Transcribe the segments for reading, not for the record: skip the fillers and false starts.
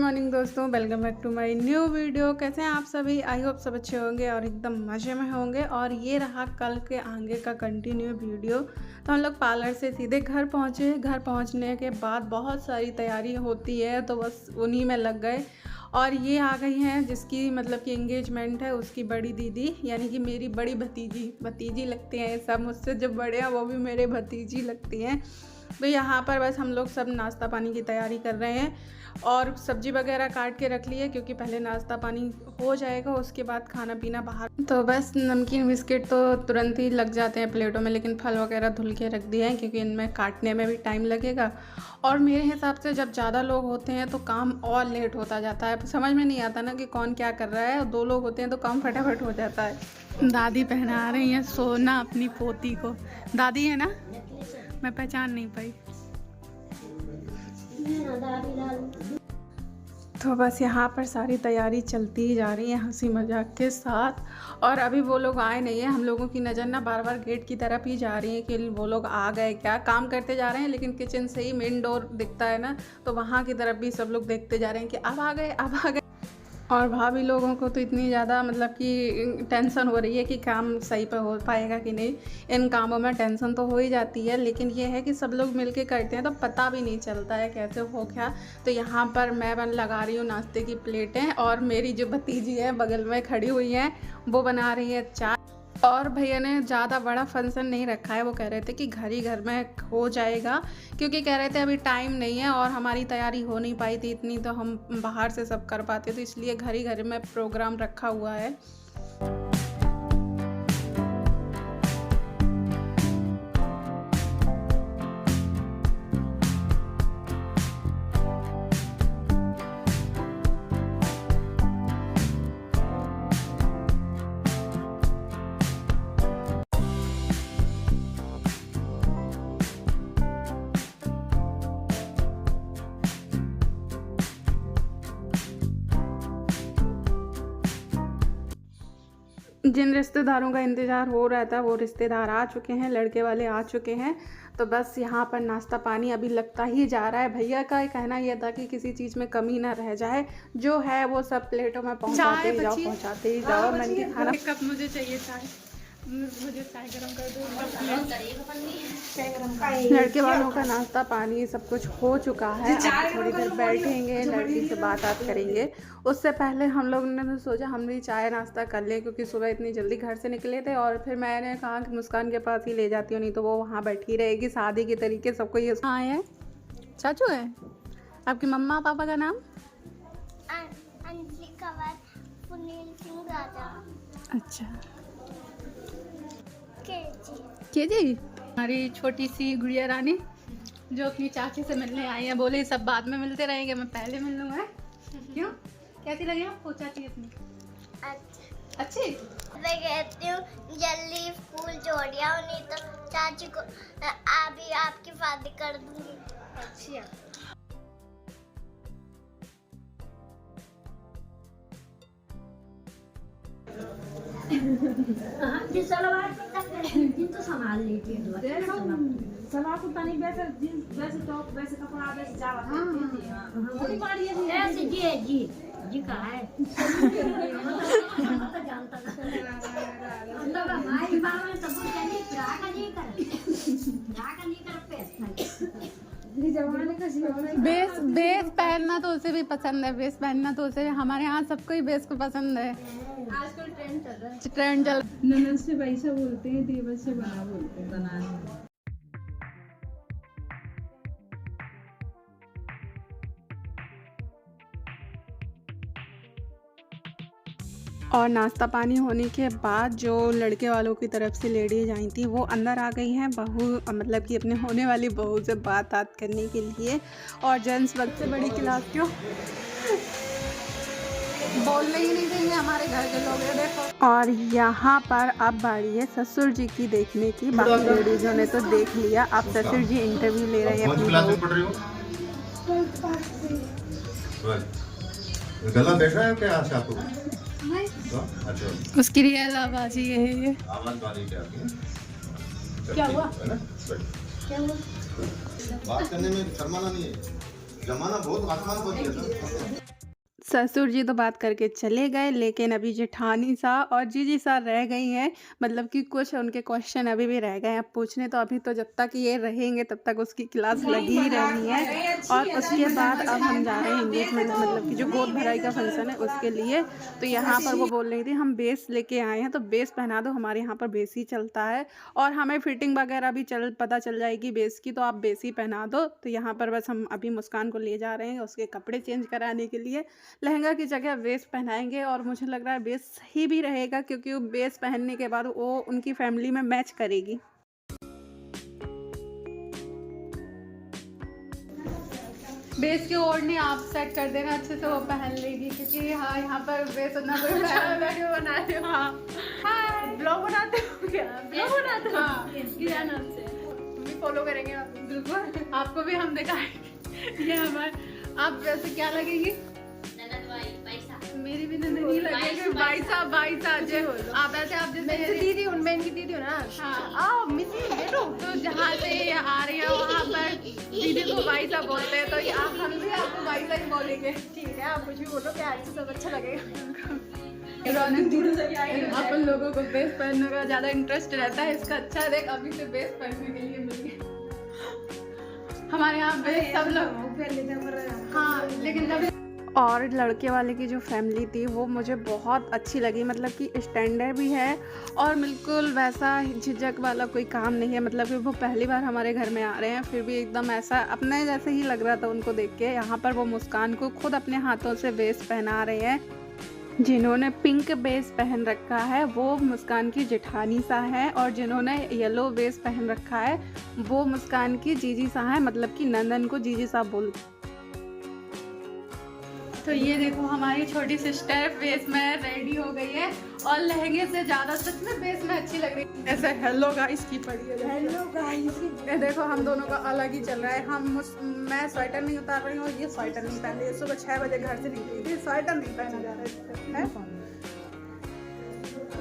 Morning दोस्तों, welcome back to my new video. कैसे हैं आप सभी? आई होप सब अच्छे होंगे और एकदम मज़े में होंगे। और ये रहा कल के आगे का कंटिन्यू वीडियो। तो हम लोग पार्लर से सीधे घर पहुँचे। घर पहुँचने के बाद बहुत सारी तैयारी होती है, तो बस उन्हीं में लग गए। और ये आ गई हैं जिसकी मतलब कि एंगेजमेंट है, उसकी बड़ी दीदी, यानी कि मेरी बड़ी भतीजी लगती हैं। सब मुझसे जो बड़े हैं वो भी मेरे भतीजी लगती हैं। तो यहाँ पर बस हम लोग सब नाश्ता पानी की तैयारी कर रहे हैं और सब्जी वगैरह काट के रख ली है, क्योंकि पहले नाश्ता पानी हो जाएगा, उसके बाद खाना पीना बाहर। तो बस नमकीन बिस्किट तो तुरंत ही लग जाते हैं प्लेटों में, लेकिन फल वगैरह धुल के रख दिए हैं क्योंकि इनमें काटने में भी टाइम लगेगा। और मेरे हिसाब से जब ज़्यादा लोग होते हैं तो काम और लेट होता जाता है। समझ में नहीं आता ना कि कौन क्या कर रहा है, और 2 लोग होते हैं तो काम फटाफट हो जाता है। दादी पहना रही हैं सोना अपनी पोती को। दादी है ना, मैं पहचान नहीं पाई। तो बस यहाँ पर सारी तैयारी चलती ही जा रही है हंसी मजाक के साथ। और अभी वो लोग आए नहीं हैं। हम लोगों की नज़र ना बार बार गेट की तरफ ही जा रही है कि वो लोग आ गए क्या। काम करते जा रहे हैं, लेकिन किचन से ही मेन डोर दिखता है ना, तो वहाँ की तरफ भी सब लोग देखते जा रहे हैं कि अब आ गए अब आ गए। और भाभी लोगों को तो इतनी ज़्यादा मतलब कि टेंशन हो रही है कि काम सही पर हो पाएगा कि नहीं। इन कामों में टेंशन तो हो ही जाती है, लेकिन ये है कि सब लोग मिलके करते हैं तो पता भी नहीं चलता है कैसे हो क्या। तो यहाँ पर मैं लगा रही हूँ नाश्ते की प्लेटें, और मेरी जो भतीजी है बगल में खड़ी हुई है, वो बना रही है चाय। और भैया ने ज़्यादा बड़ा फंक्शन नहीं रखा है। वो कह रहे थे कि घर ही घर में हो जाएगा, क्योंकि कह रहे थे अभी टाइम नहीं है और हमारी तैयारी हो नहीं पाई थी इतनी, तो हम बाहर से सब कर पाते, तो इसलिए घर ही घर में प्रोग्राम रखा हुआ है। जिन रिश्तेदारों का इंतज़ार हो रहा था वो रिश्तेदार आ चुके हैं, लड़के वाले आ चुके हैं। तो बस यहाँ पर नाश्ता पानी अभी लगता ही जा रहा है। भैया का कहना यह था कि किसी चीज़ में कमी ना रह जाए, जो है वो सब प्लेटों में पहुँचाते ही जाओ। मैंने खाना कप मुझे चाहिए चाय, मुझे चाय गरम कर दो। लड़के वालों का नाश्ता पानी सब कुछ हो चुका है। अब थोड़ी देर बैठेंगे, लड़की से बात करेंगे। उससे पहले हम लोग ने तो सोचा हम भी चाय नाश्ता कर लें, क्योंकि सुबह इतनी जल्दी घर से निकले थे। और फिर मैंने कहा कि मुस्कान के पास ही ले जाती हूँ, नहीं तो वो वहाँ बैठी रहेगी शादी के तरीके सबको। ये हाँ है, चाचू है आपकी मम्मा पापा का नाम? अच्छा, केजी। हमारी छोटी सी गुड़िया रानी जो अपनी चाची से मिलने आई है, बोले सब बाद में मिलते रहेंगे, मैं पहले मिल लूँगा। क्यों, कैसी लगी आपको चाची अपनी? अच्छी। मैं कहती हूँ जल्दी स्कूल छोड़िया, नहीं तो चाची को अभी आपकी शादी कर दूंगी। अच्छा, तो संभाल लेती है। सलवार कुर्ता नहीं, वैसे जींस, वैसे टॉप, वैसे कपड़ा, वैसे जावा। थोड़ी बाड़ी है ऐसे जी का है। जानता मतलब हमारी बाबा ने सब कुछ कहने राका नहीं कर बेस पहनना तो उसे भी पसंद है, बेस पहनना तो उसे, हमारे यहाँ सबको ही बेस को पसंद है। आजकल ट्रेंड चल रहा है। ट्रेंड चल ननद से वैसा बोलते हैं, देवर से बना बोलते हैं, बना। और नाश्ता पानी होने के बाद जो लड़के वालों की तरफ से लेडीज आई थी वो अंदर आ गई हैं, बहू मतलब कि अपने होने वाली बहू से बात करने के लिए। और जेंट्स वक्त से बड़ी क्लास क्यों बोलने ही नहीं देंगे हमारे घर के लोग, ये देखो। और यहाँ पर अब बारी है ससुर जी की देखने की। बाकी लेडीजों ने तो देख लिया, अब ससुर जी इंटरव्यू ले रहे हैं अपनी गला बैठ रहा है क्या आज आपको? अच्छा, उसकी रियल आवाज ही है ये। आवाज बारी क्या हुआ? क्या हुआ? बात करने में शर्माना नहीं है, जमाना बहुत आसान हो गया था। ससुर जी तो बात करके चले गए, लेकिन अभी जेठानी सा और जीजी सा रह गई हैं। मतलब कि कुछ उनके क्वेश्चन अभी भी रह गए हैं अब पूछने, तो अभी तो जब तक ये रहेंगे तब तक उसकी क्लास लगी ही रहनी है। और उसके बाद अब हम जा रहे हैं एंगेजमेंट, मतलब कि जो गोद भराई का फंक्शन है उसके लिए। तो यहाँ पर वो बोल रही थी हम बेस लेके आए हैं तो बेस पहना दो, हमारे यहाँ पर बेस ही चलता है और हमें फिटिंग वगैरह भी पता चल जाएगी बेस की, तो आप बेस ही पहना दो। तो यहाँ पर बस हम अभी मुस्कान को ले जा रहे हैं उसके कपड़े चेंज कराने के लिए। लहंगा की जगह बेस पहनाएंगे और मुझे लग रहा है बेस सही भी रहेगा, क्योंकि वो बेस पहनने के बाद वो उनकी फैमिली में मैच करेगी। बेस की ओढ़नी आप सेट कर देना अच्छे से, वो पहन लेगी, क्योंकि हाँ यहाँ पर बेस उतना कोई वीडियो बना रहे हो। हाँ ब्लॉग बनाते हो क्या? ब्लॉग बनाते हो? हाँ क्या नाम से? हम भी फॉलो करेंगे बिल्कुल, आपको भी हम दिखाएंगे। ये हमारे आप वैसे क्या लगेगी? मेरी भी नंद नहीं लगेगी। बाईसा जय हो। आप ऐसे आप जैसे दीदी उनमें इनकी दीदी हो ना। हाँ आओ मिसी बैठो। तो जहाँ से आ रही है वहाँ पर दीदी को बाईसा बोलते हैं, तो आप हम भी आपको बाईसा ही बोलेंगे। ठीक है आप कुछ भी बोलो, क्या ऐसे सब अच्छा लगेगा। रौनक अपन लोगों को बेस पहनने का ज़्यादा इंटरेस्ट रहता है, इसका अच्छा देख अभी से बेस पहनने के लिए मिल गया। हमारे यहाँ बेस सब लोग हाँ, लेकिन जब और लड़के वाले की जो फैमिली थी वो मुझे बहुत अच्छी लगी, मतलब कि स्टैंडर्ड भी है और बिल्कुल वैसा झिझक वाला कोई काम नहीं है। मतलब कि वो पहली बार हमारे घर में आ रहे हैं, फिर भी एकदम ऐसा अपने जैसे ही लग रहा था उनको देख के। यहाँ पर वो मुस्कान को खुद अपने हाथों से बेस पहना रहे हैं। जिन्होंने पिंक बेस पहन रखा है वो मुस्कान की जेठानी सा है, और जिन्होंने येलो बेस पहन रखा है वो मुस्कान की जीजी सा है, मतलब कि नंदन को जीजी सा बोलते। तो ये देखो हमारी छोटी सिस्टर बेस में रेडी हो गई है और लहंगे से ज़्यादा सच में बेस में अच्छी लग रही है। ऐसे हेलो गाइस की पड़ी है। हेलो गाइस, ये देखो हम दोनों का अलग ही चल रहा है। मैं स्वेटर नहीं उतार रही हूँ, ये स्वेटर नहीं पहन रही है। सुबह 6 बजे घर से निकली थी, स्वेटर नहीं पहना जा रहा है।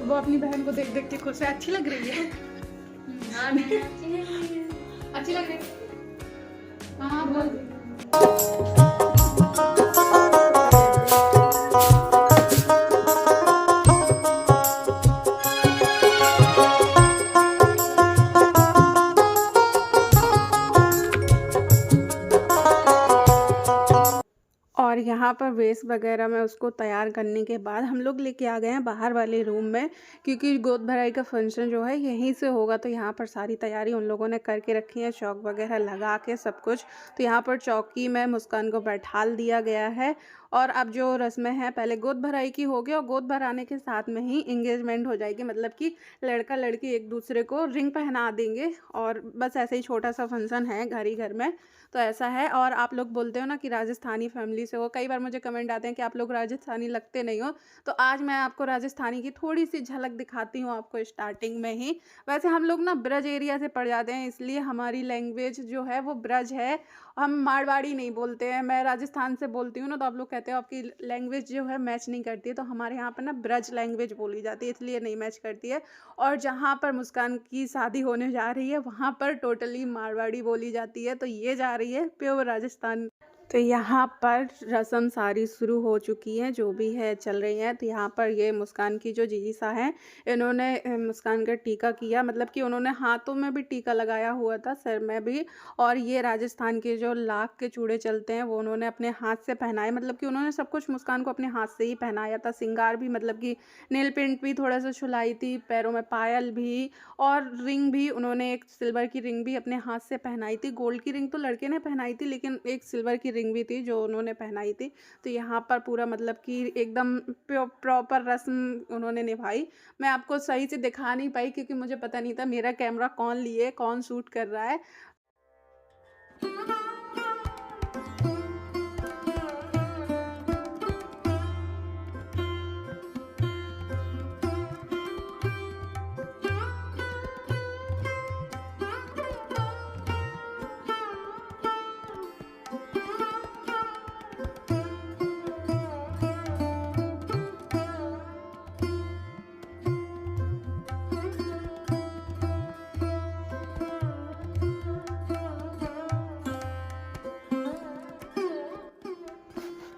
वो अपनी बहन को देख देख के खुद से अच्छी लग रही है। अच्छी लग रही है। हाँ बोल। और यहाँ पर बेस वगैरह में उसको तैयार करने के बाद हम लोग लेके आ गए हैं बाहर वाले रूम में, क्योंकि गोद भराई का फंक्शन जो है यहीं से होगा। तो यहाँ पर सारी तैयारी उन लोगों ने करके रखी है, चौक वगैरह लगा के सब कुछ। तो यहाँ पर चौकी में मुस्कान को बैठाल दिया गया है और अब जो रस्में हैं पहले गोद भराई की होगी और गोद भराने के साथ में ही इंगेजमेंट हो जाएगी। मतलब कि लड़का लड़की एक दूसरे को रिंग पहना देंगे और बस ऐसे ही छोटा सा फंक्शन है घर ही घर में। तो ऐसा है। और आप लोग बोलते हो ना कि राजस्थानी फैमिली से हो, कई बार मुझे कमेंट आते हैं कि आप लोग राजस्थानी लगते नहीं हो। तो आज मैं आपको राजस्थानी की थोड़ी सी झलक दिखाती हूँ आपको स्टार्टिंग में ही। वैसे हम लोग ना ब्रज एरिया से पड़ जाते हैं, इसलिए हमारी लैंग्वेज जो है वो ब्रज है, हम मारवाड़ी नहीं बोलते हैं। मैं राजस्थान से बोलती हूँ ना, तो आप लोग कहते हो आपकी लैंग्वेज जो है मैच नहीं करती है। तो हमारे यहाँ पर ना ब्रज लैंग्वेज बोली जाती है, इसलिए नहीं मैच करती है। और जहाँ पर मुस्कान की शादी होने जा रही है वहाँ पर टोटली मारवाड़ी बोली जाती है। तो ये जा रही है प्योर राजस्थान। तो यहाँ पर रस्म सारी शुरू हो चुकी है, जो भी है चल रही है। तो यहाँ पर ये मुस्कान की जो जीजी सा हैं, इन्होंने मुस्कान का टीका किया, मतलब कि उन्होंने हाथों में भी टीका लगाया हुआ था, सर में भी। और ये राजस्थान के जो लाख के चूड़े चलते हैं वो उन्होंने अपने हाथ से पहनाए, मतलब कि उन्होंने सब कुछ मुस्कान को अपने हाथ से ही पहनाया था। सिंगार भी, मतलब कि नेल पेंट भी थोड़ा सा छुलाई थी, पैरों में पायल भी, और रिंग भी उन्होंने एक सिल्वर की रिंग भी अपने हाथ से पहनाई थी। गोल्ड की रिंग तो लड़के ने पहनाई थी, लेकिन एक सिल्वर की रिंग भी थी जो उन्होंने पहनाई थी। तो यहाँ पर पूरा मतलब कि एकदम प्रॉपर रस्म उन्होंने निभाई। मैं आपको सही से दिखा नहीं पाई क्योंकि मुझे पता नहीं था मेरा कैमरा कौन लिए, कौन शूट कर रहा है।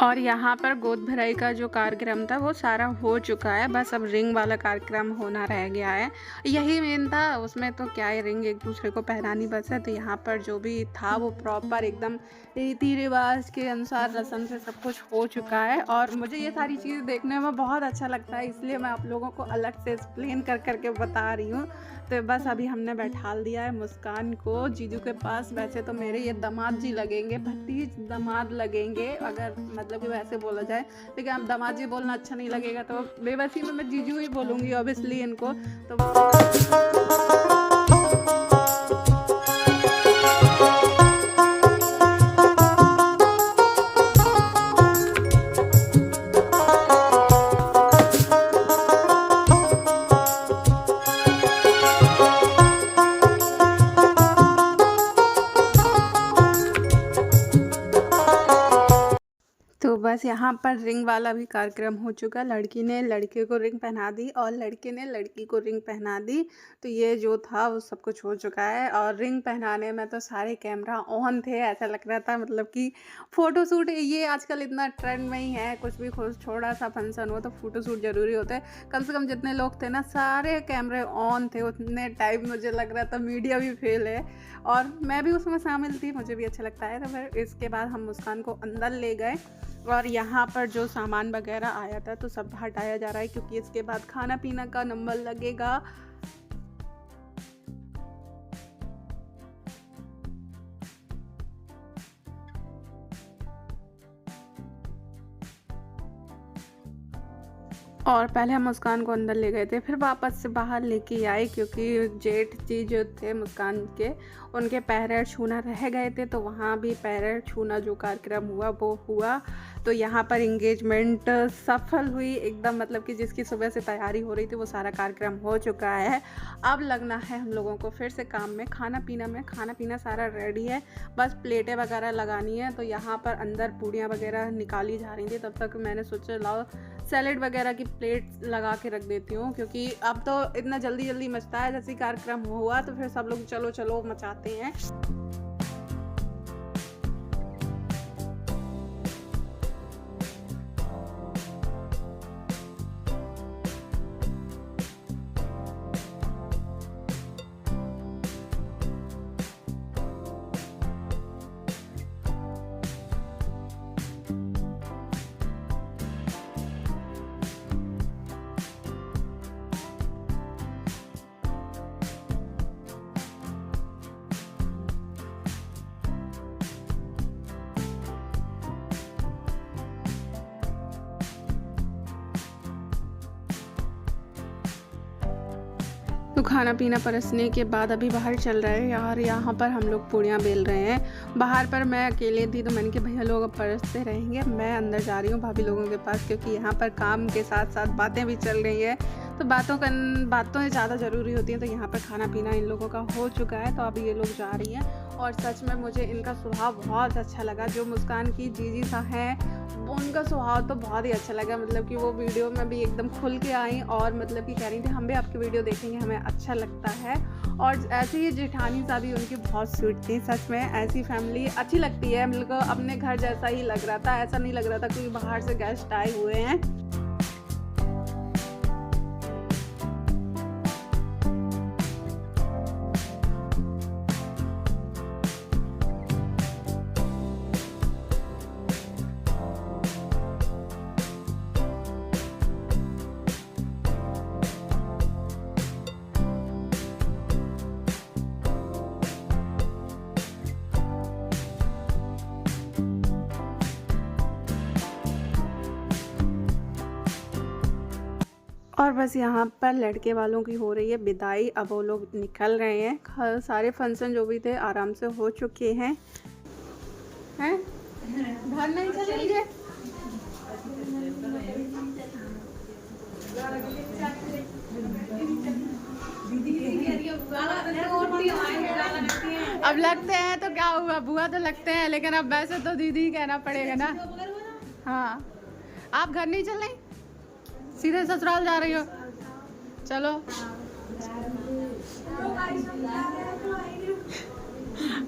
और यहाँ पर गोद भराई का जो कार्यक्रम था वो सारा हो चुका है, बस अब रिंग वाला कार्यक्रम होना रह गया है। यही मेन था, उसमें तो क्या है, रिंग एक दूसरे को पहनानी बस है। तो यहाँ पर जो भी था वो प्रॉपर एकदम रीति रिवाज के अनुसार रस्म से सब कुछ हो चुका है। और मुझे ये सारी चीज़ें देखने में बहुत अच्छा लगता है, इसलिए मैं आप लोगों को अलग से एक्सप्लेन कर करके बता रही हूँ। तो बस अभी हमने बैठाल दिया है मुस्कान को जीजू के पास। वैसे तो मेरे ये दामाद जी लगेंगे, भतीज दामाद लगेंगे अगर मतलब कि वैसे बोला जाए, लेकिन अब दामाद जी बोलना अच्छा नहीं लगेगा तो बेबसी में मैं जीजू ही बोलूँगी ऑब्वियसली इनको। तो बस यहाँ पर रिंग वाला भी कार्यक्रम हो चुका। लड़की ने लड़के को रिंग पहना दी और लड़के ने लड़की को रिंग पहना दी। तो ये जो था वो सब कुछ हो चुका है। और रिंग पहनाने में तो सारे कैमरा ऑन थे, ऐसा लग रहा था मतलब कि फ़ोटोशूट, ये आजकल इतना ट्रेंड में ही है, कुछ भी छोटा सा फंक्शन हो तो फ़ोटोशूट ज़रूरी होता है। कम से कम जितने लोग थे ना सारे कैमरे ऑन थे उतने टाइम, मुझे लग रहा था मीडिया भी फेल है और मैं भी उसमें शामिल थी, मुझे भी अच्छा लगता है। तो फिर इसके बाद हम मुस्कान को अंदर ले गए और यहाँ पर जो सामान वगैरह आया था तो सब हटाया जा रहा है, क्योंकि इसके बाद खाना पीना का नंबर लगेगा। और पहले हम मुस्कान को अंदर ले गए थे, फिर वापस से बाहर लेके आए, क्योंकि जेठ जी जो थे मुस्कान के, उनके पैर छूना रह गए थे। तो वहाँ भी पैर छूना जो कार्यक्रम हुआ वो हुआ। तो यहाँ पर इंगेजमेंट सफल हुई एकदम, मतलब कि जिसकी सुबह से तैयारी हो रही थी वो सारा कार्यक्रम हो चुका है। अब लगना है हम लोगों को फिर से काम में, खाना पीना सारा रेडी है, बस प्लेटें वगैरह लगानी है। तो यहाँ पर अंदर पूड़ियाँ वगैरह निकाली जा रही थी, तब तक मैंने सोचा लाओ सैलेड वगैरह की प्लेट लगा के रख देती हूँ, क्योंकि अब तो इतना जल्दी मचता है। जैसे कार्यक्रम हुआ तो फिर सब लोग चलो चलो मचाते हैं। तो खाना पीना परसने के बाद अभी बाहर चल रहा है यार। यहाँ पर हम लोग पूड़ियाँ बेल रहे हैं। बाहर पर मैं अकेले थी तो मैंने कहा भैया लोग अब परसते रहेंगे, मैं अंदर जा रही हूँ भाभी लोगों के पास, क्योंकि यहाँ पर काम के साथ साथ बातें भी चल रही हैं। तो बातों ज़्यादा ज़रूरी होती हैं। तो यहाँ पर खाना पीना इन लोगों का हो चुका है, तो अब ये लोग जा रही हैं। और सच में मुझे इनका स्वभाव बहुत अच्छा लगा। जो मुस्कान की जीजी सा हैं उनका स्वभाव तो बहुत ही अच्छा लगा, मतलब कि वो वीडियो में भी एकदम खुल के आई और मतलब कि कह रही थी हम भी आपकी वीडियो देखेंगे, हमें अच्छा लगता है। और ऐसे ही जेठानी सा भी उनकी बहुत स्वीट थी। सच में ऐसी फैमिली अच्छी लगती है, मतलब अपने घर जैसा ही लग रहा था, ऐसा नहीं लग रहा था कोई बाहर से गेस्ट आए हुए हैं। और बस यहाँ पर लड़के वालों की हो रही है विदाई। अब वो लोग निकल रहे हैं। सारे फंक्शन जो भी थे आराम से हो चुके हैं। घर नहीं चलेंगे? अब लगते हैं तो क्या हुआ, बुआ तो लगते हैं, लेकिन अब वैसे तो दीदी कहना पड़ेगा ना। हाँ, आप घर नहीं चल रही, सीधे ससुराल जा रही हो? चलो।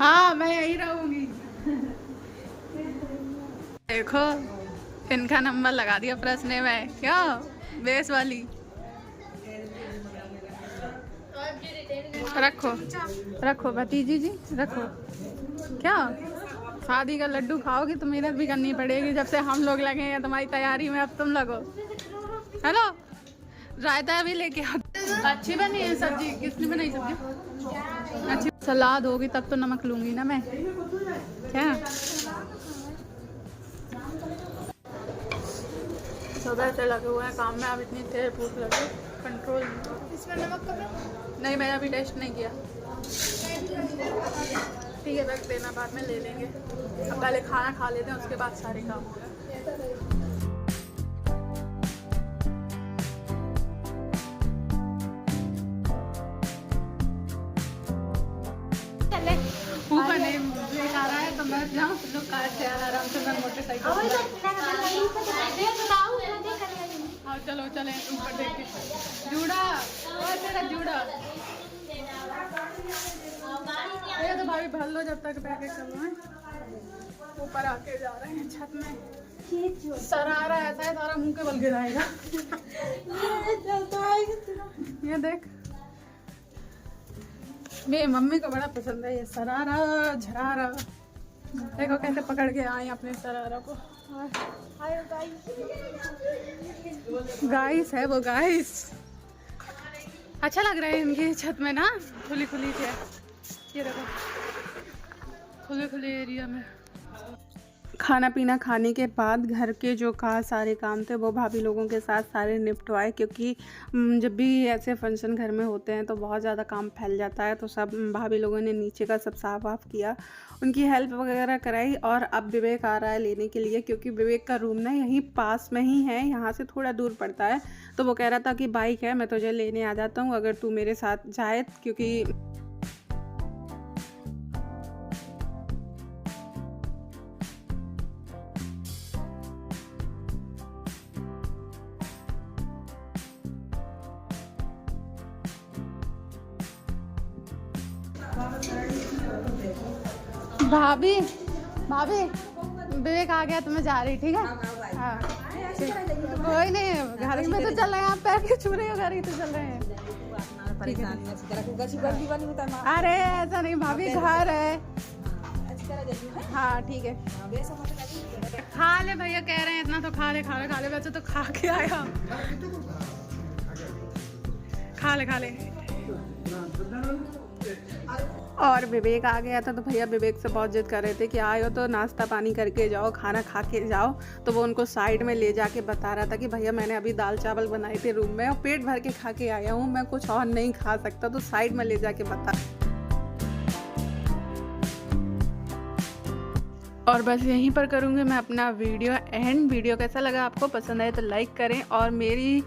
हाँ, मैं यही रहूंगी। देखो इनका नंबर लगा दिया प्रश्न में, क्या बेस वाली। रखो रखो भतीजी जी रखो। क्या शादी का लड्डू खाओगी तो मेहनत भी करनी पड़ेगी, जब से हम लोग लगे हैं तुम्हारी तैयारी में, अब तुम लगो। हेलो, रायता भी लेके आओ। अच्छी बनी है सब्जी? किसने बनाई सब्जी? अच्छी। सलाद होगी तब तो नमक लूंगी ना मैं। क्या सुबह से लगे हुए हैं काम में, अब इतनी तेज भूख लगी, कंट्रोल इसमें नमक कम नहीं। मैंने अभी टेस्ट नहीं किया। ठीक है, रख देना, बाद में ले लेंगे। अब पहले खाना खा लेते हैं, उसके बाद सारे काम होगा। ऊपर नहीं ब्रेक आ रहा है तो मैं जाऊँ, लोग कार से आराम से, मैं मोटरसाइकिल। हाँ चलो चले ऊपर देख के। जूड़ा और तेरा जूड़ा ये तो भाभी भर लो जब तक पैकेट चलो है। ऊपर आके जा रहे हैं छत में। सरारा ऐसा है सारा मुंह के बल गिराएगा। ये देख, मेरी मम्मी को बड़ा पसंद है ये सरारा झरारा। देखो कैसे पकड़ के आए अपने सरारा को। गाइस है वो, गाइस अच्छा लग रहा है इनकी छत में ना, खुली खुली है। ये देखो खुले खुले एरिया में। खाना पीना खाने के बाद घर के जो सारे काम थे वो भाभी लोगों के साथ सारे निपटवाए, क्योंकि जब भी ऐसे फंक्शन घर में होते हैं तो बहुत ज़्यादा काम फैल जाता है। तो सब भाभी लोगों ने नीचे का सब साफ वाफ किया, उनकी हेल्प वगैरह कराई। और अब विवेक आ रहा है लेने के लिए, क्योंकि विवेक का रूम ना यहीं पास में ही है, यहाँ से थोड़ा दूर पड़ता है। तो वो कह रहा था कि बाइक है, मैं तुझे लेने आ जाता हूँ अगर तू मेरे साथ जाए, क्योंकि भाभी भाभी विवेक आ गया तो मैं जा रही। ठीक है हाँ कोई नहीं, घर में तो चल रहे हैं, आप पैर के छू रहे हो, घर ही तो चल रहे हैं। अरे ऐसा नहीं भाभी, घर है। हाँ ठीक है, खा ले भैया, कह रहे हैं इतना तो खा ले खा ले खा ले। वैसे तो खा के आया, खा ले खा ले। और विवेक आ गया था तो भैया विवेक से बहुत जिद कर रहे थे कि आए हो तो नाश्ता पानी करके जाओ, खाना खा के जाओ। तो वो उनको साइड में ले जाके बता रहा था कि भैया मैंने अभी दाल चावल बनाए थे रूम में और पेट भर के खा के आया हूँ, मैं कुछ और नहीं खा सकता। तो साइड में ले जाके बता। और बस यहीं पर करूँगी मैं अपना वीडियो एंड। वीडियो कैसा लगा आपको, पसंद आए तो लाइक करें, और मेरी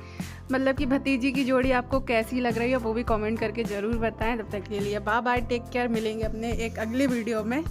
मतलब कि भतीजी की जोड़ी आपको कैसी लग रही है वो भी कमेंट करके ज़रूर बताएं। तब तक के लिए बाय बाय, टेक केयर, मिलेंगे अपने एक अगले वीडियो में।